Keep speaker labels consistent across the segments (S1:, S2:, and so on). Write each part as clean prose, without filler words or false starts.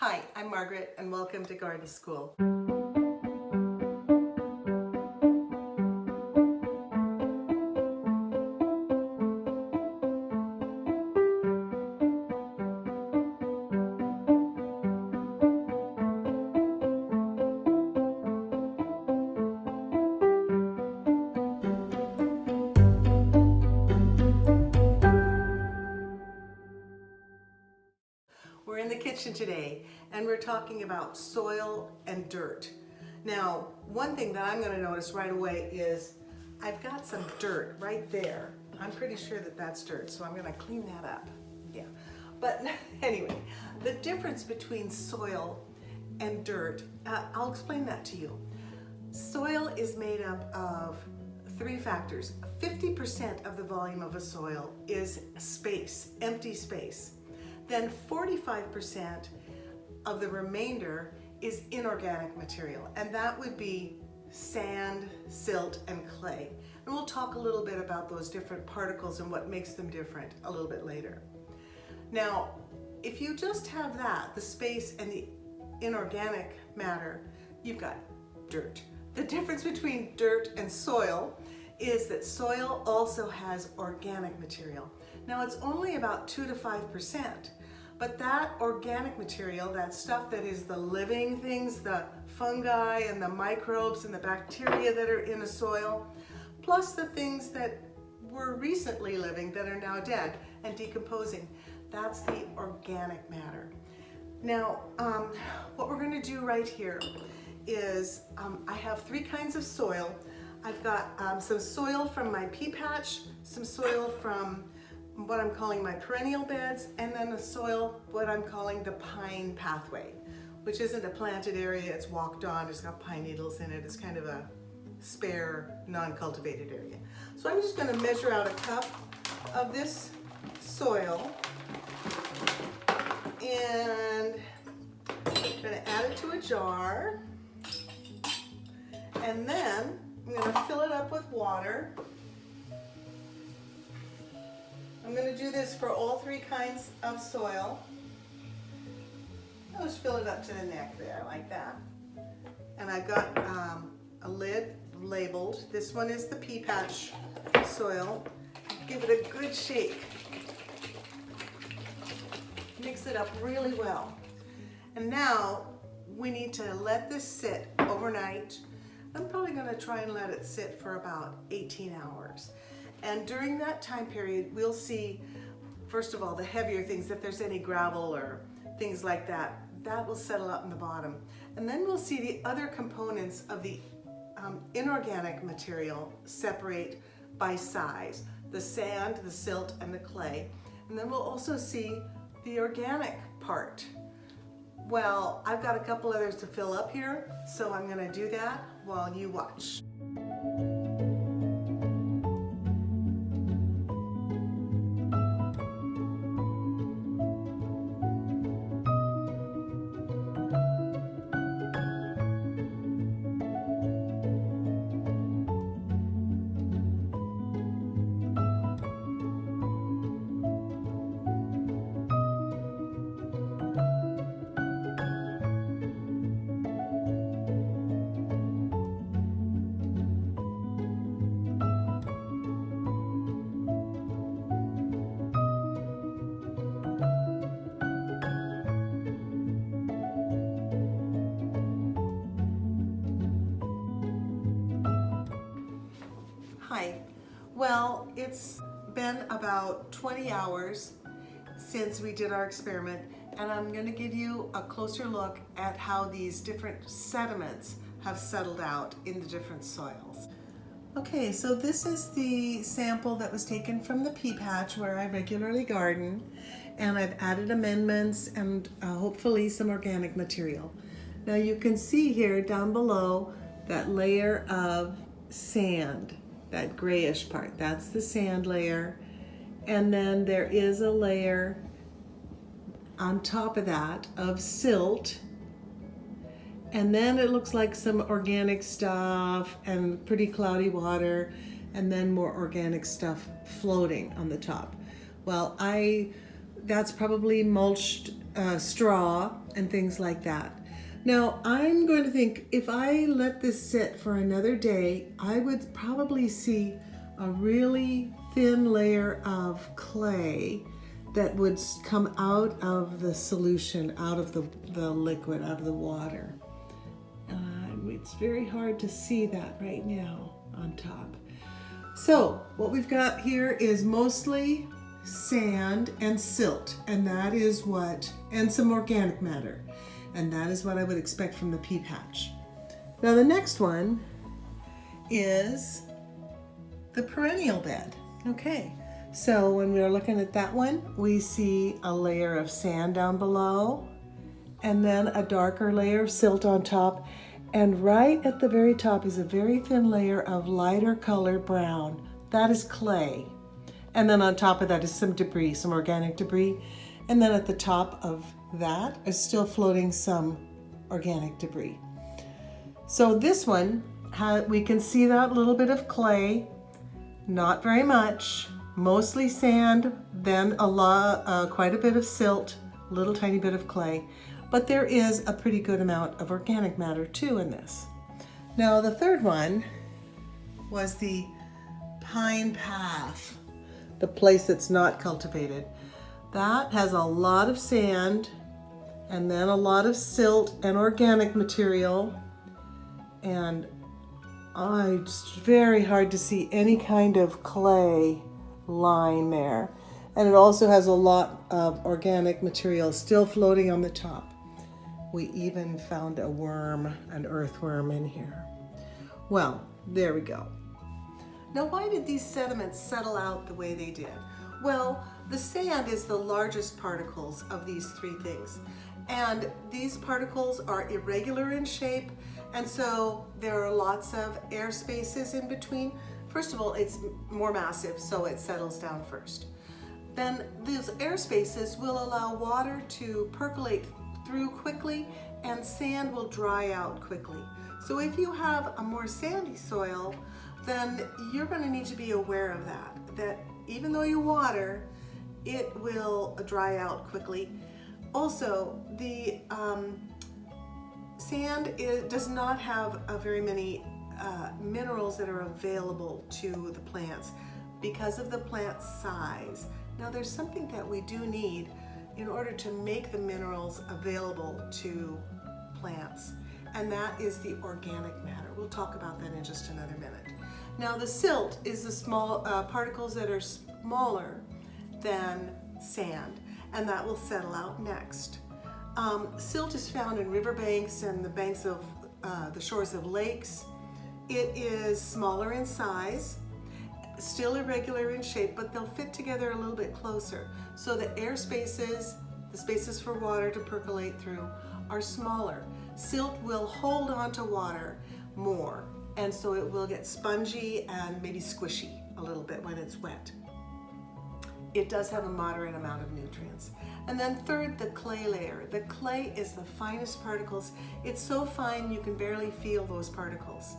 S1: Hi, I'm Margaret and welcome to Garden School. We're in the kitchen today and we're talking about soil and dirt. Now, one thing that I'm going to notice right away is I've got some dirt right there. I'm pretty sure that that's dirt, so I'm going to clean that up. Yeah. But anyway, the difference between soil and dirt, I'll explain that to you. Soil is made up of three factors. 50% of the volume of a soil is space, empty space. Then 45% of the remainder is inorganic material, and that would be sand, silt, and clay. And we'll talk a little bit about those different particles and what makes them different a little bit later. Now, if you just have that, the space and the inorganic matter, you've got dirt. The difference between dirt and soil is that soil also has organic material. Now it's only about 2 to 5%, but that organic material, that stuff that is the living things, the fungi and the microbes and the bacteria that are in the soil, plus the things that were recently living that are now dead and decomposing, that's the organic matter. Now, what we're going to do right here is I have three kinds of soil. I've got some soil from my pea patch, some soil from what I'm calling my perennial beds, and then the soil, what I'm calling the pine pathway, which isn't a planted area, it's walked on, it's got pine needles in it, it's kind of a spare, non-cultivated area. So I'm just gonna measure out a cup of this soil, and I'm gonna add it to a jar, and then I'm gonna fill it up with water. I'm going to do this for all three kinds of soil. I'll just fill it up to the neck there, like that. And I've got a lid labeled. This one is the pea patch soil. Give it a good shake. Mix it up really well. And now we need to let this sit overnight. I'm probably going to try and let it sit for about 18 hours. And during that time period, we'll see, first of all, the heavier things, if there's any gravel or things like that, that will settle out in the bottom. And then we'll see the other components of the inorganic material separate by size, the sand, the silt, and the clay. And then we'll also see the organic part. Well, I've got a couple others to fill up here, so I'm gonna do that while you watch. Hi. Well, it's been about 20 hours since we did our experiment, and I'm going to give you a closer look at how these different sediments have settled out in the different soils. Okay, so this is the sample that was taken from the pea patch where I regularly garden, and I've added amendments and hopefully some organic material. Now you can see here down below that layer of sand. That grayish part, that's the sand layer. And then there is a layer on top of that of silt. And then it looks like some organic stuff and pretty cloudy water, and then more organic stuff floating on the top. Well, that's probably mulched straw and things like that. Now I'm going to think if I let this sit for another day, I would probably see a really thin layer of clay that would come out of the solution, out of the liquid, out of the water. It's very hard to see that right now on top. So what we've got here is mostly sand and silt, and that is and some organic matter. And that is what I would expect from the pea patch. Now the next one is the perennial bed. Okay, so when we're looking at that one, we see a layer of sand down below, and then a darker layer of silt on top. And right at the very top is a very thin layer of lighter color brown. That is clay. And then on top of that is some debris, some organic debris. And then at the top of that is still floating some organic debris. So this one, we can see that little bit of clay, not very much, mostly sand, then quite a bit of silt, little tiny bit of clay. But there is a pretty good amount of organic matter too in this. Now the third one was the pine path, the place that's not cultivated. That has a lot of sand and then a lot of silt and organic material, and it's very hard to see any kind of clay line there. And it also has a lot of organic material still floating on the top. We even found a worm, an earthworm in here. Well, there we go. Now, why did these sediments settle out the way they did? Well, the sand is the largest particles of these three things. And these particles are irregular in shape, and so there are lots of air spaces in between. First of all, it's more massive, so it settles down first. Then these air spaces will allow water to percolate through quickly, and sand will dry out quickly. So if you have a more sandy soil, then you're going to need to be aware of that even though you water, it will dry out quickly. Also, the sand does not have very many minerals that are available to the plants because of the plant size. Now there's something that we do need in order to make the minerals available to plants, and that is the organic matter. We'll talk about that in just another minute. Now the silt is the small particles that are smaller than sand, and that will settle out next. Silt is found in riverbanks and the banks of the shores of lakes. It is smaller in size, still irregular in shape, but they'll fit together a little bit closer. So the air spaces, the spaces for water to percolate through, are smaller. Silt will hold on to water more, and so it will get spongy and maybe squishy a little bit when it's wet. It does have a moderate amount of nutrients. And then third, the clay layer. The clay is the finest particles. It's so fine you can barely feel those particles.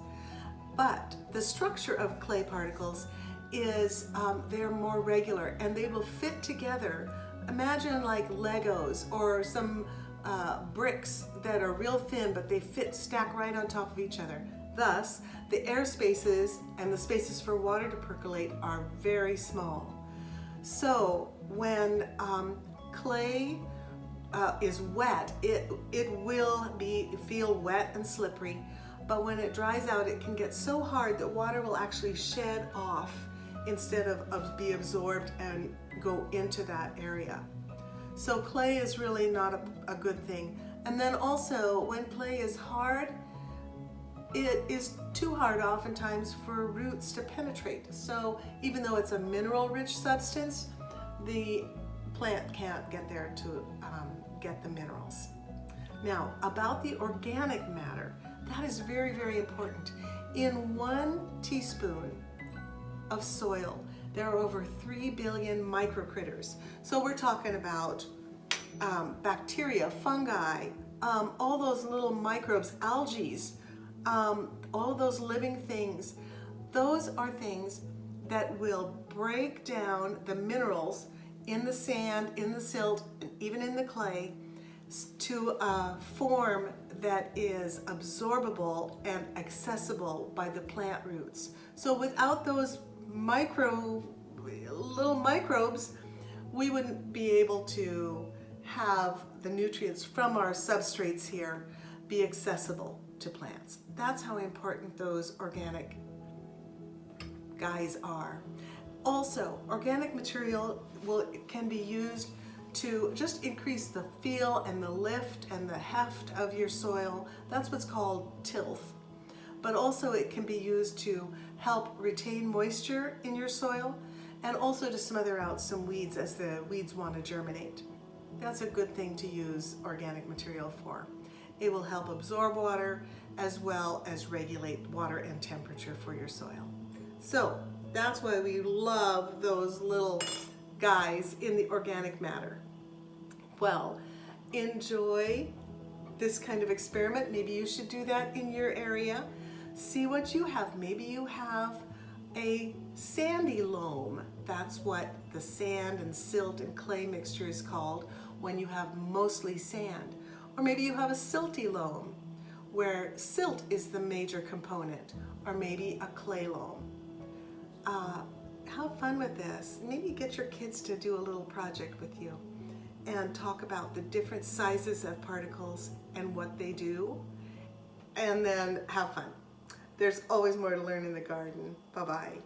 S1: But the structure of clay particles is they're more regular and they will fit together. Imagine like Legos or some bricks that are real thin, but they stack right on top of each other. Thus, the air spaces and the spaces for water to percolate are very small. So when clay is wet, it will feel wet and slippery, but when it dries out, it can get so hard that water will actually shed off instead of be absorbed and go into that area. So clay is really not a good thing. And then also, when clay is hard, it is too hard oftentimes for roots to penetrate. So even though it's a mineral-rich substance, the plant can't get there to get the minerals. Now, about the organic matter, that is very, very important. In 1 teaspoon of soil, there are over 3 billion microcritters. So we're talking about bacteria, fungi, all those little microbes, algae, all those living things. Those are things that will break down the minerals in the sand, in the silt, and even in the clay, to a form that is absorbable and accessible by the plant roots. So without those little microbes, we wouldn't be able to have the nutrients from our substrates here be accessible to plants. That's how important those organic guys are. Also, organic material can be used to just increase the feel and the lift and the heft of your soil. That's what's called tilth. But also it can be used to help retain moisture in your soil and also to smother out some weeds as the weeds want to germinate. That's a good thing to use organic material for. It will help absorb water as well as regulate water and temperature for your soil. So that's why we love those little guys in the organic matter. Well, enjoy this kind of experiment. Maybe you should do that in your area. See what you have. Maybe you have a sandy loam. That's what the sand and silt and clay mixture is called when you have mostly sand. Or maybe you have a silty loam where silt is the major component, or maybe a clay loam. Have fun with this. Maybe get your kids to do a little project with you and talk about the different sizes of particles and what they do, and then have fun. There's always more to learn in the garden. Bye-bye.